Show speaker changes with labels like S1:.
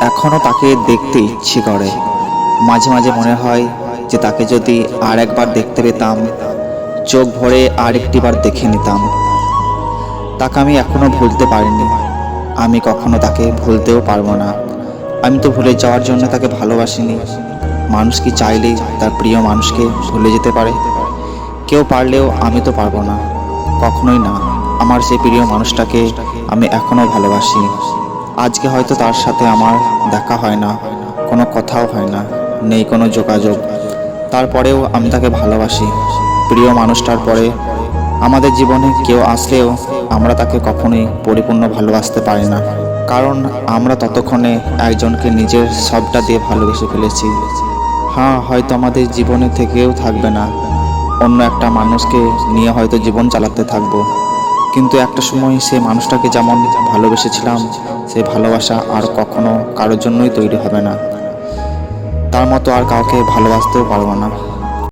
S1: এখনো তাকে দেখতে ইচ্ছে করে। মাঝে মাঝে মনে হয় যে তাকে যদি আর একবার দেখতে পেতাম, চোখ ভরে আর একটিবার দেখে নিতাম। তাকে আমি এখনো ভুলতে পারিনি, আমি কখনো তাকে ভুলতেও পারবো না। আমি তো ভুলে যাওয়ার জন্য তাকে ভালোবাসিনি। মানুষ কি চাইলেই তার প্রিয় মানুষকে ভুলে যেতে পারে? কেউ পারলেও আমি তো পারবো না, কখনোই না। আমার সেই প্রিয় মানুষটাকে আমি এখনো ভালোবাসি। আজকে হয়তো তার সাথে আমার দেখা হয় না, কোনো কথাও হয় না, নেই কোনো যোগাযোগ, তারপরেও আমি তাকে ভালোবাসি। প্রিয় মানুষটার পরে আমাদের জীবনে কেউ আসলেও আমরা তাকে কখনোই পরিপূর্ণ ভালোবাসতে পারি না, কারণ আমরা ততক্ষণে একজনকে নিজের সবটা দিয়ে ভালোবেসে ফেলেছি। হ্যাঁ, হয়তো আমাদের জীবনে থেকেও থাকবে না, অন্য একটা মানুষকে নিয়ে হয়তো জীবন চালাতে থাকবো, কিন্তু একটা সময় সেই মানুষটাকে যেমন ভালোবেসেছিলাম, সেই ভালোবাসা আর কখনো কারোর জন্যই তৈরি হবে না। তার মতো আর কাউকে ভালোবাসতেও পারবো না।